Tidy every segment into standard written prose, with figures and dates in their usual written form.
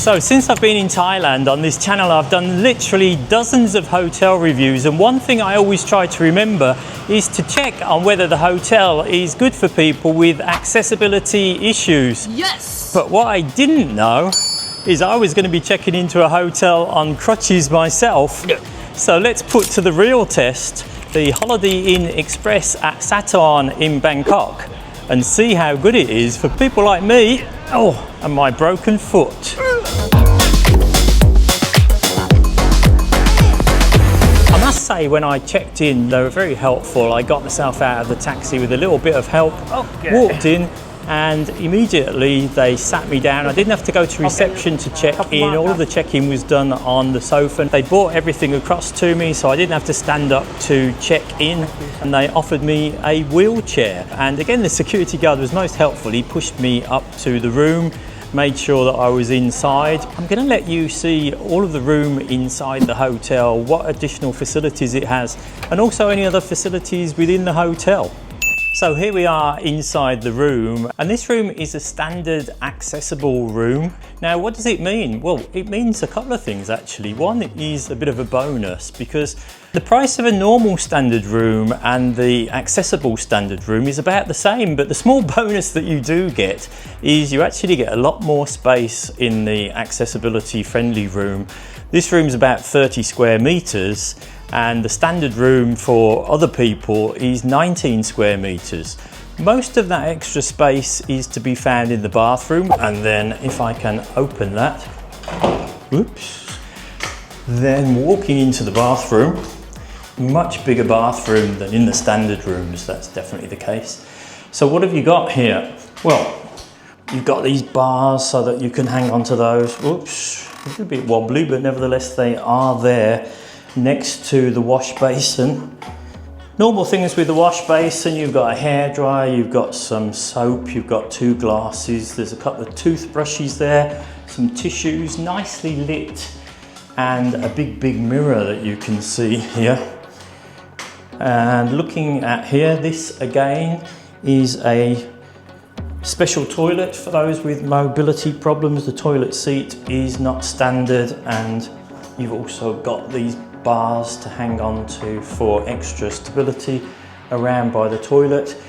So since I've been in Thailand on this channel, I've done literally dozens of hotel reviews, and one thing I always try to remember is to check on whether the hotel is good for people with accessibility issues. Yes! But what I didn't know is I was going to be checking into a hotel on crutches myself. So let's put to the real test the Holiday Inn Express at Sathorn in Bangkok and see how good it is for people like me, and my broken foot. I must say, when I checked in, they were very helpful. I got myself out of the taxi with a little bit of help, walked in, and immediately they sat me down. I didn't have to go to reception to check in. All of the check-in was done on the sofa. They brought everything across to me, so I didn't have to stand up to check in. And they offered me a wheelchair. And again, the security guard was most helpful. He pushed me up to the room, made sure that I was inside. I'm going to let you see all of the room inside the hotel, what additional facilities it has, and also any other facilities within the hotel. So here we are inside the room, and this room is a standard accessible room. Now, what does it mean? Well, it means a couple of things actually. One is a bit of a bonus, because the price of a normal standard room and the accessible standard room is about the same, but the small bonus that you do get is you actually get a lot more space in the accessibility friendly room. This room's about 30 square meters, and the standard room for other people is 19 square meters. Most of that extra space is to be found in the bathroom, and then if I can open that, whoops, then walking into the bathroom, much bigger bathroom than in the standard rooms, that's definitely the case. So what have you got here? Well, you've got these bars so that you can hang on to those. Whoops, a little bit wobbly, but nevertheless they are there next to the wash basin. Normal things with the wash basin: you've got a hairdryer, you've got some soap, you've got 2 glasses, there's a couple of toothbrushes there, some tissues, nicely lit, and a big mirror that you can see here. And looking at here, this again is a special toilet for those with mobility problems. The toilet seat is not standard, and you've also got these bars to hang on to for extra stability around by the toilet.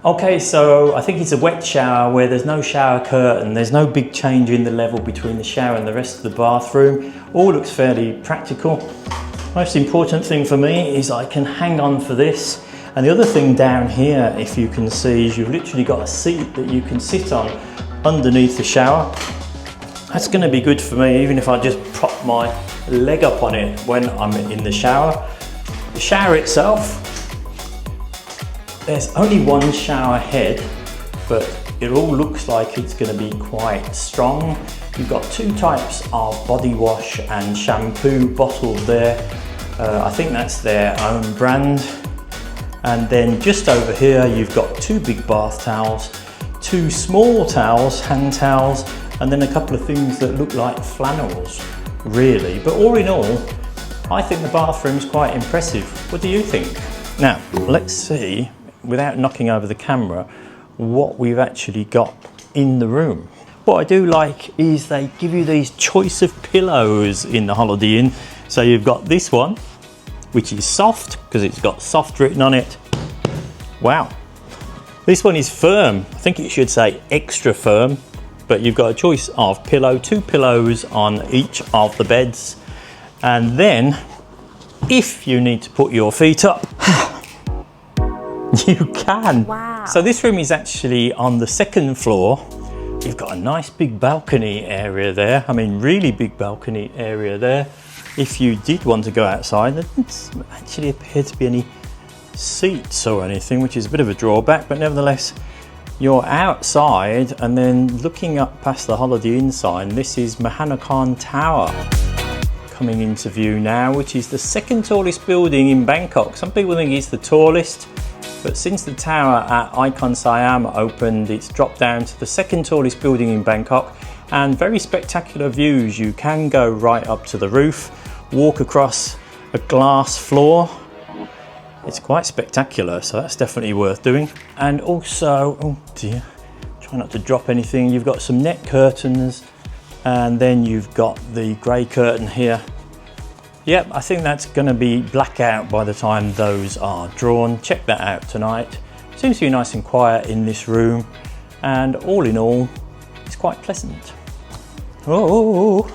Okay, so I think it's a wet shower where there's no shower curtain, there's no big change in the level between the shower and the rest of the bathroom. All looks fairly practical. Most important thing for me is I can hang on for this. And the other thing down here, if you can see, is you've literally got a seat that you can sit on underneath the shower. That's going to be good for me, even if I just prop my leg up on it when I'm in the shower. The shower itself, there's only one shower head, but it all looks like it's going to be quite strong. You've got 2 types of body wash and shampoo bottled there. I think that's their own brand. And then just over here, you've got 2 big bath towels, 2 small towels, hand towels, and then a couple of things that look like flannels, really. But all in all, I think the bathroom's quite impressive. What do you think? Now, let's see, without knocking over the camera, what we've actually got in the room. What I do like is they give you these choice of pillows in the Holiday Inn. So you've got this one, which is soft, because it's got soft written on it. Wow. This one is firm. I think it should say extra firm. But you've got a choice of pillow, 2 pillows on each of the beds. And then, if you need to put your feet up, you can. Wow. So this room is actually on the 2nd floor. You've got a nice big balcony area there. I mean, really big balcony area there. If you did want to go outside, there doesn't actually appear to be any seats or anything, which is a bit of a drawback, but nevertheless, you're outside, and then looking up past the Holiday Inn sign, this is Mahanakhon Tower coming into view now, which is the 2nd tallest building in Bangkok. Some people think it's the tallest, but since the tower at Icon Siam opened, it's dropped down to the 2nd tallest building in Bangkok, and very spectacular views. You can go right up to the roof, walk across a glass floor. It's quite spectacular, so that's definitely worth doing. And also, oh dear, try not to drop anything. You've got some net curtains And then you've got the grey curtain here. Yep, I think that's going to be blackout by the time those are drawn. Check that out tonight. Seems to be nice and quiet in this room, and all in all, it's quite pleasant. Oh.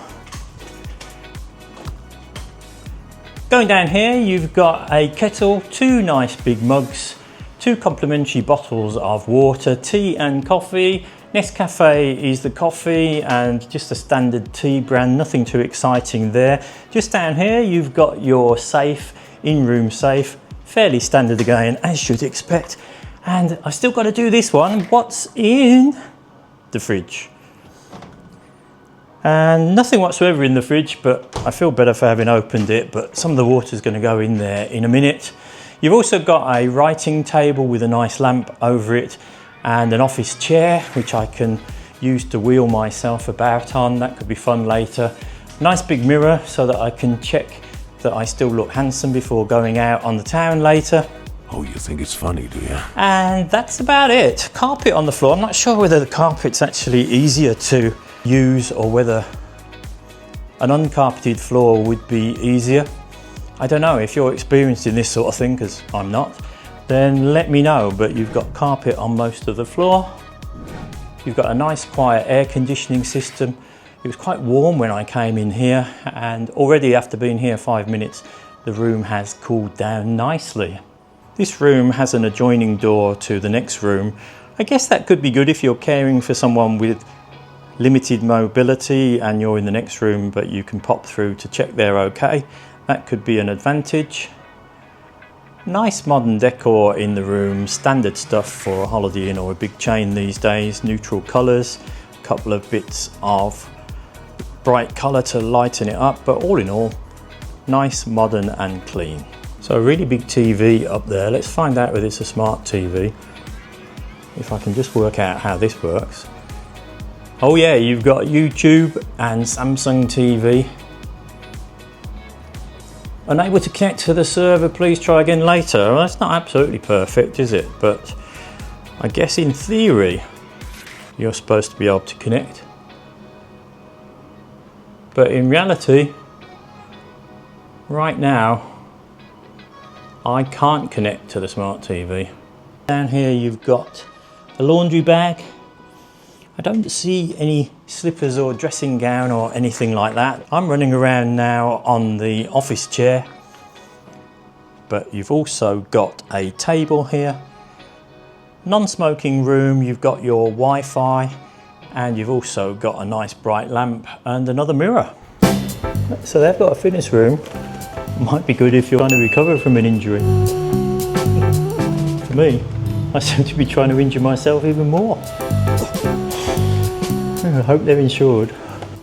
Going down here, you've got a kettle, 2 nice big mugs, 2 complimentary bottles of water, tea and coffee. Nescafe is the coffee and just a standard tea brand, nothing too exciting there. Just down here, you've got your safe, in-room safe, fairly standard again, as you'd expect. And I've still got to do this one. What's in the fridge? And nothing whatsoever in the fridge, but I feel better for having opened it, but some of the water's going to go in there in a minute. You've also got a writing table with a nice lamp over it, and an office chair, which I can use to wheel myself about on. That could be fun later. Nice big mirror so that I can check that I still look handsome before going out on the town later. Oh, you think it's funny, do you? And that's about it. Carpet on the floor. I'm not sure whether the carpet's actually easier to use or whether an uncarpeted floor would be easier. I don't know. If you're experienced in this sort of thing, because I'm not, then let me know. But you've got carpet on most of the floor. You've got a nice quiet air conditioning system. It was quite warm when I came in here, and already after being here 5 minutes, the room has cooled down nicely. This room has an adjoining door to the next room. I guess that could be good if you're caring for someone with limited mobility and you're in the next room, but you can pop through to check they're okay. That could be an advantage. Nice modern decor in the room, standard stuff for a Holiday Inn or a big chain these days. Neutral colours, a couple of bits of bright colour to lighten it up, but all in all, nice, modern and clean. So a really big TV up there. Let's find out whether it's a smart TV. If I can just work out how this works. Oh yeah, you've got YouTube and Samsung TV. Unable to connect to the server, please try again later. Well, that's not absolutely perfect, is it? But I guess in theory, you're supposed to be able to connect. But in reality, right now, I can't connect to the smart TV. Down here you've got a laundry bag. I don't see any slippers or dressing gown or anything like that. I'm running around now on the office chair, but you've also got a table here. Non-smoking room, you've got your Wi-Fi, and you've also got a nice bright lamp and another mirror. So they've got a fitness room. Might be good if you're trying to recover from an injury. For me, I seem to be trying to injure myself even more. I hope they're insured.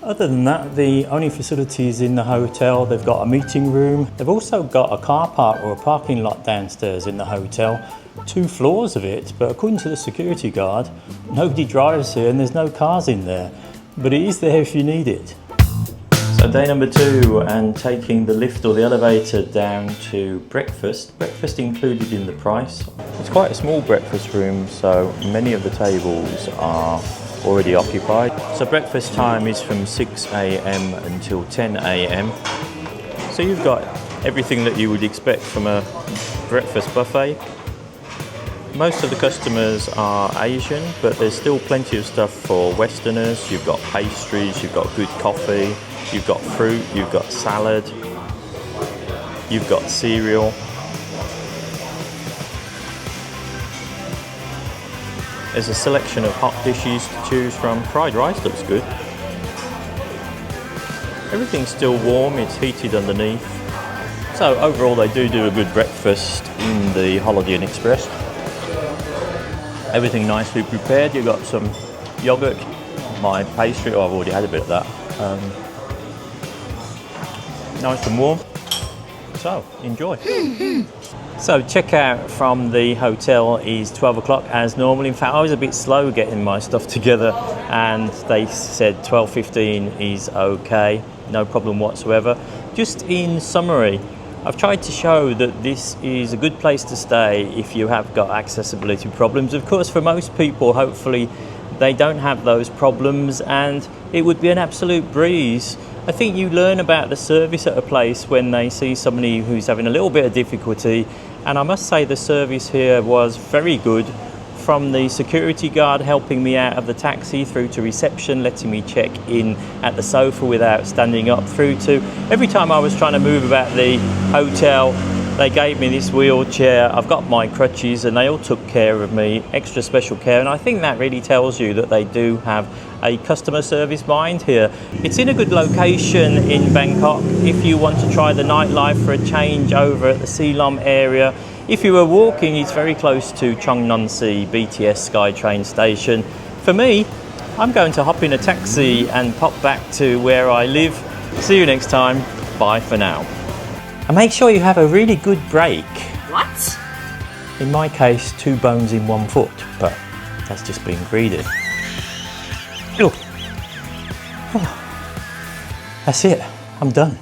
Other than that, the only facilities in the hotel, they've got a meeting room. They've also got a car park or a parking lot downstairs in the hotel. 2 floors of it, but according to the security guard, nobody drives here and there's no cars in there. But it is there if you need it. So day number 2 and taking the lift or the elevator down to breakfast. Breakfast included in the price. It's quite a small breakfast room, so many of the tables are already occupied. So breakfast time is from 6 AM until 10 AM. So you've got everything that you would expect from a breakfast buffet. Most of the customers are Asian, but there's still plenty of stuff for Westerners. You've got pastries, you've got good coffee, you've got fruit, you've got salad, you've got cereal. There's a selection of hot dishes to choose from. Fried rice looks good. Everything's still warm, it's heated underneath. So overall they do a good breakfast in the Holiday Inn Express. Everything nicely prepared. You've got some yogurt, my pastry, oh I've already had a bit of that. Nice and warm. So enjoy. So checkout from the hotel is 12 o'clock as normal. In fact, I was a bit slow getting my stuff together and they said 12:15 is okay, no problem whatsoever. Just in summary, I've tried to show that this is a good place to stay if you have got accessibility problems. Of course, for most people, hopefully, they don't have those problems, and it would be an absolute breeze. I think you learn about the service at a place when they see somebody who's having a little bit of difficulty, and I must say the service here was very good, from the security guard helping me out of the taxi through to reception, letting me check in at the sofa without standing up, through to every time I was trying to move about the hotel, they gave me this wheelchair. I've got my crutches and they all took care of me, extra special care, and I think that really tells you that they do have a customer service mind here. It's in a good location in Bangkok if you want to try the nightlife for a change over at the Silom area. If you were walking, it's very close to Chong Non Si BTS SkyTrain station. For me, I'm going to hop in a taxi and pop back to where I live. See you next time. Bye for now. And make sure you have a really good break. What? In my case, 2 bones in 1 foot, but that's just being greedy. Look. Oh. That's it. I'm done.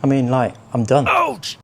I mean, like, I'm done. Ouch!